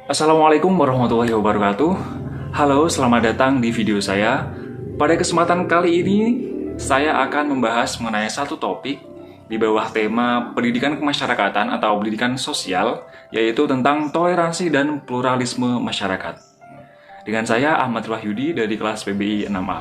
Assalamualaikum warahmatullahi wabarakatuh. Halo, selamat datang di video saya. Pada kesempatan kali ini, saya akan membahas mengenai satu topik di bawah tema pendidikan kemasyarakatan atau pendidikan sosial, yaitu tentang toleransi dan pluralisme masyarakat. Dengan saya, Ahmad Wahyudi dari kelas PBI 6A.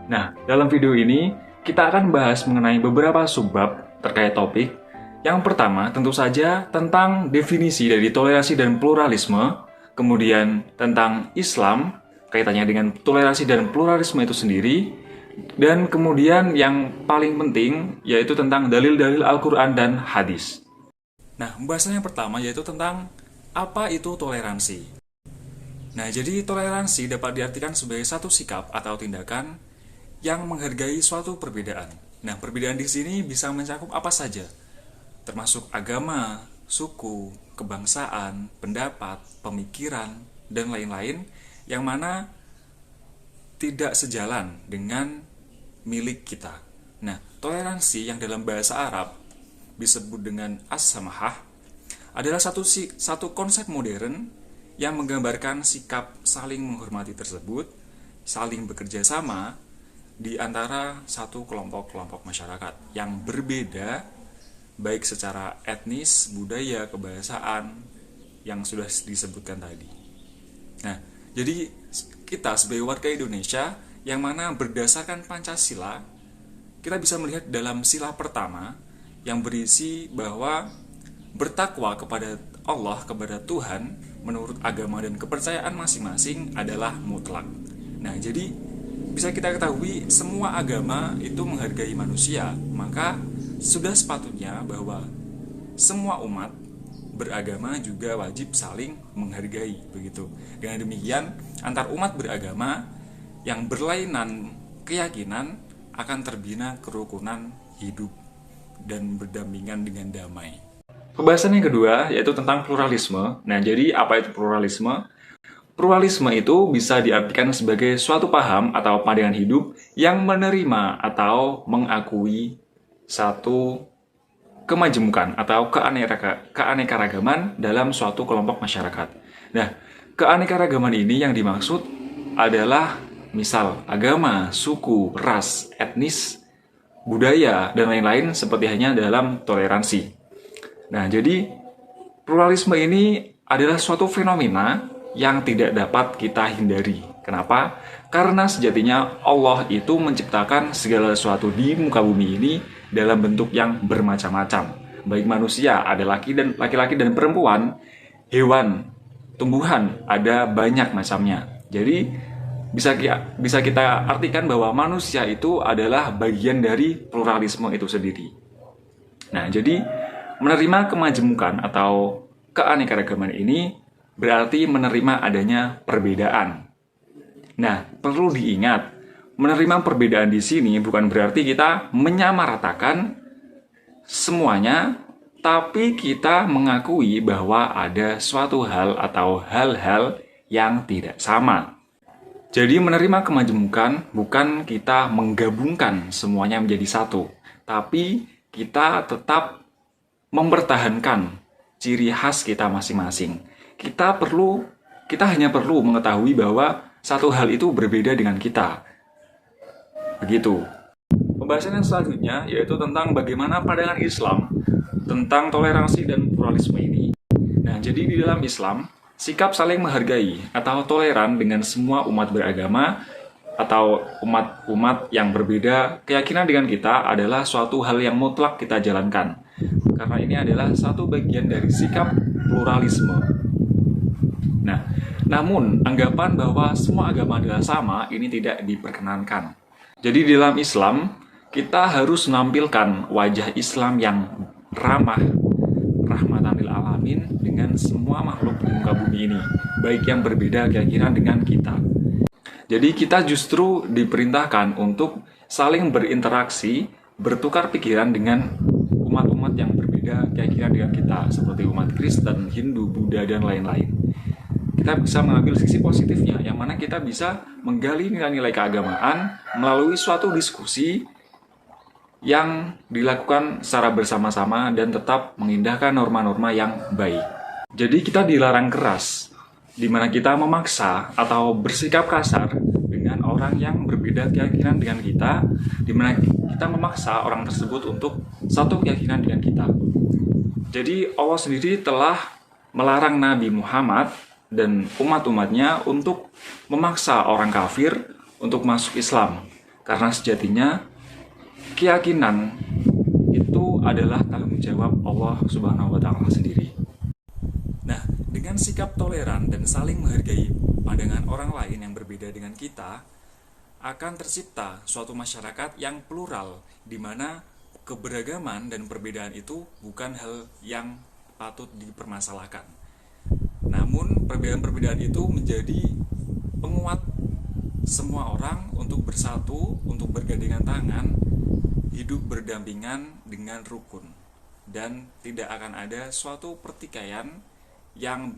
Nah, dalam video ini, kita akan bahas mengenai beberapa subbab terkait topik. Yang pertama, tentu saja tentang definisi dari toleransi dan pluralisme, kemudian tentang Islam, kaitannya dengan toleransi dan pluralisme itu sendiri, dan kemudian yang paling penting, yaitu tentang dalil-dalil Al-Quran dan hadis. Nah, pembahasan yang pertama yaitu tentang apa itu toleransi. Nah, jadi toleransi dapat diartikan sebagai satu sikap atau tindakan yang menghargai suatu perbedaan. Nah, perbedaan di sini bisa mencakup apa saja, termasuk agama, suku, kebangsaan, pendapat, pemikiran, dan lain-lain yang mana tidak sejalan dengan milik kita. Nah, toleransi yang dalam bahasa Arab disebut dengan as-samahah adalah satu konsep modern yang menggambarkan sikap saling menghormati tersebut, saling bekerja sama di antara satu kelompok-kelompok masyarakat yang berbeda baik secara etnis, budaya, kebahasaan yang sudah disebutkan tadi. Nah, jadi kita sebagai warga Indonesia yang mana berdasarkan Pancasila, kita bisa melihat dalam sila pertama yang berisi bahwa bertakwa kepada Allah, kepada Tuhan, menurut agama dan kepercayaan masing-masing adalah mutlak. Nah, jadi bisa kita ketahui semua agama itu menghargai manusia, maka sudah sepatutnya bahwa semua umat beragama juga wajib saling menghargai, begitu. Dengan demikian, antar umat beragama yang berlainan keyakinan akan terbina kerukunan hidup dan berdampingan dengan damai. Pembahasan yang kedua yaitu tentang pluralisme. Nah, jadi apa itu pluralisme? Pluralisme itu bisa diartikan sebagai suatu paham atau pandangan hidup yang menerima atau mengakui satu kemajemukan atau keanekaragaman dalam suatu kelompok masyarakat. Nah, keanekaragaman ini yang dimaksud adalah misal agama, suku, ras, etnis, budaya, dan lain-lain seperti hanya dalam toleransi. Nah, jadi pluralisme ini adalah suatu fenomena yang tidak dapat kita hindari. Kenapa? Karena sejatinya Allah itu menciptakan segala sesuatu di muka bumi ini dalam bentuk yang bermacam-macam. Baik manusia, ada laki-laki dan perempuan, hewan, tumbuhan, ada banyak macamnya. Jadi bisa kita artikan bahwa manusia itu adalah bagian dari pluralisme itu sendiri. Nah, jadi menerima kemajemukan atau keanekaragaman ini berarti menerima adanya perbedaan. Nah, perlu diingat, menerima perbedaan di sini bukan berarti kita menyamaratakan semuanya, tapi kita mengakui bahwa ada suatu hal atau hal-hal yang tidak sama. Jadi menerima kemajemukan bukan kita menggabungkan semuanya menjadi satu, tapi kita tetap mempertahankan ciri khas kita masing-masing. Kita hanya perlu mengetahui bahwa satu hal itu berbeda dengan kita. Begitu. Pembahasan yang selanjutnya yaitu tentang bagaimana pandangan Islam tentang toleransi dan pluralisme ini. Nah, jadi di dalam Islam, sikap saling menghargai atau toleran dengan semua umat beragama atau umat-umat yang berbeda keyakinan dengan kita adalah suatu hal yang mutlak kita jalankan. Karena ini adalah satu bagian dari sikap pluralisme. Nah, namun anggapan bahwa semua agama adalah sama ini tidak diperkenankan. Jadi di dalam Islam, kita harus menampilkan wajah Islam yang ramah, rahmatan lil alamin dengan semua makhluk di muka bumi ini, baik yang berbeda keyakinan dengan kita. Jadi kita justru diperintahkan untuk saling berinteraksi, bertukar pikiran dengan umat-umat yang berbeda keyakinan dengan kita, seperti umat Kristen, Hindu, Buddha, dan lain-lain. Kita bisa mengambil sisi positifnya, yang mana kita bisa menggali nilai-nilai keagamaan melalui suatu diskusi yang dilakukan secara bersama-sama dan tetap mengindahkan norma-norma yang baik. Jadi kita dilarang keras, di mana kita memaksa atau bersikap kasar dengan orang yang berbeda keyakinan dengan kita, di mana kita memaksa orang tersebut untuk satu keyakinan dengan kita. Jadi Allah sendiri telah melarang Nabi Muhammad dan umat-umatnya untuk memaksa orang kafir untuk masuk Islam, karena sejatinya keyakinan itu adalah tanggung jawab Allah Subhanahu wa Ta'ala sendiri. Nah, dengan sikap toleran dan saling menghargai pandangan orang lain yang berbeda dengan kita, akan tercipta suatu masyarakat yang plural, di mana keberagaman dan perbedaan itu bukan hal yang patut dipermasalahkan. Namun, perbedaan-perbedaan itu menjadi penguat semua orang untuk bersatu, untuk bergandengan tangan, hidup berdampingan dengan rukun, dan tidak akan ada suatu pertikaian yang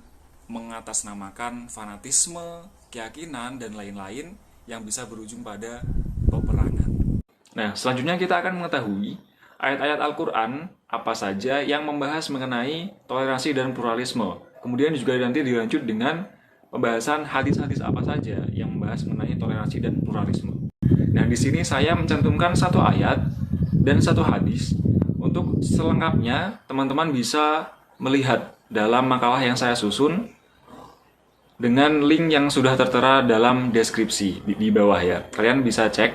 mengatasnamakan fanatisme, keyakinan, dan lain-lain yang bisa berujung pada peperangan. Nah, selanjutnya kita akan mengetahui ayat-ayat Al-Quran apa saja yang membahas mengenai toleransi dan pluralisme. Kemudian juga nanti dilanjut dengan pembahasan hadis-hadis apa saja yang membahas mengenai toleransi dan pluralisme. Nah, di sini saya mencantumkan satu ayat dan satu hadis. Untuk selengkapnya, teman-teman bisa melihat dalam makalah yang saya susun dengan link yang sudah tertera dalam deskripsi di bawah ya. Kalian bisa cek.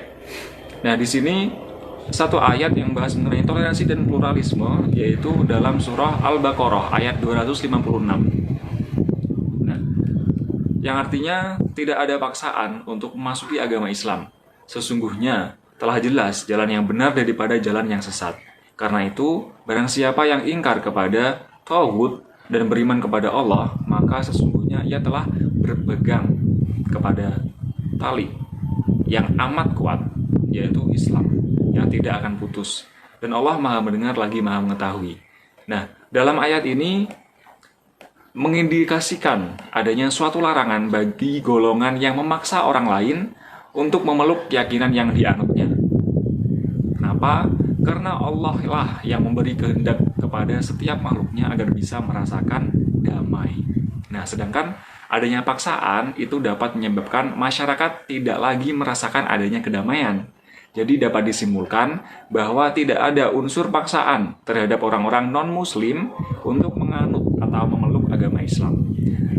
Nah, di sini satu ayat yang membahas mengenai toleransi dan pluralisme, yaitu dalam surah Al-Baqarah ayat 256. Nah, yang artinya tidak ada paksaan untuk memasuki agama Islam. Sesungguhnya telah jelas jalan yang benar daripada jalan yang sesat. Karena itu, barang siapa yang ingkar kepada tauhid dan beriman kepada Allah, maka sesungguhnya ia telah berpegang kepada tali yang amat kuat, yaitu Islam, yang tidak akan putus. Dan Allah Maha Mendengar lagi Maha Mengetahui. Nah, dalam ayat ini mengindikasikan adanya suatu larangan bagi golongan yang memaksa orang lain untuk memeluk keyakinan yang dianutnya. Kenapa? Karena Allah lah yang memberi kehendak kepada setiap makhluknya agar bisa merasakan damai. Nah, sedangkan adanya paksaan itu dapat menyebabkan masyarakat tidak lagi merasakan adanya kedamaian. Jadi dapat disimpulkan bahwa tidak ada unsur paksaan terhadap orang-orang non-muslim untuk menganut atau memeluk agama Islam.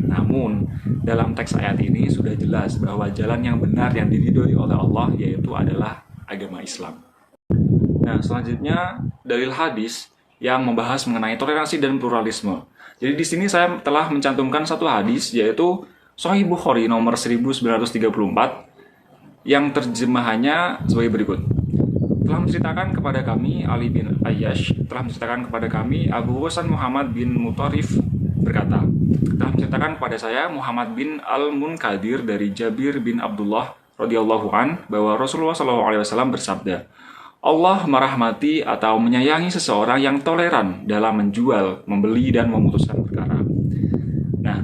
Namun, dalam teks ayat ini sudah jelas bahwa jalan yang benar yang diridhoi oleh Allah yaitu adalah agama Islam. Nah, selanjutnya dalil hadis yang membahas mengenai toleransi dan pluralisme. Jadi di sini saya telah mencantumkan satu hadis yaitu Sahih Bukhari nomor 1934 yang terjemahannya sebagai berikut. Telah menceritakan kepada kami Ali bin Ayyash, telah menceritakan kepada kami Abu Hasan Muhammad bin Mutarif berkata, telah menceritakan kepada saya Muhammad bin Al-Munkadir dari Jabir bin Abdullah radhiyallahu an bahwa Rasulullah SAW bersabda, Allah merahmati atau menyayangi seseorang yang toleran dalam menjual, membeli, dan memutuskan perkara. Nah,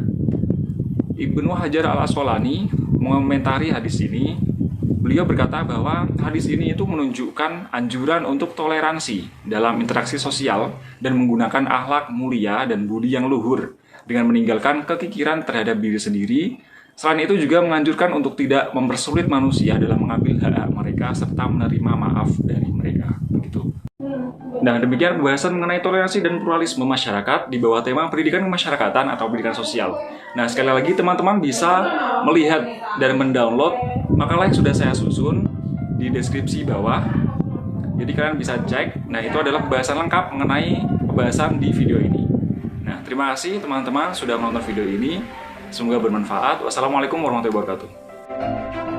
Ibnu Hajar al-Asqalani mengomentari hadis ini. Beliau berkata bahwa hadis ini itu menunjukkan anjuran untuk toleransi dalam interaksi sosial dan menggunakan akhlak mulia dan budi yang luhur dengan meninggalkan kekikiran terhadap diri sendiri. Selain itu juga menganjurkan untuk tidak mempersulit manusia dalam mengambil hak mereka serta menerima maaf dari mereka. Begitu. Nah, demikian pembahasan mengenai toleransi dan pluralisme masyarakat di bawah tema pendidikan kemasyarakatan atau pendidikan sosial. Nah, sekali lagi teman-teman bisa melihat dan mendownload makalah yang sudah saya susun di deskripsi bawah. Jadi kalian bisa cek. Nah, itu adalah pembahasan lengkap mengenai pembahasan di video ini. Nah, terima kasih teman-teman sudah menonton video ini. Semoga bermanfaat. Wassalamualaikum warahmatullahi wabarakatuh.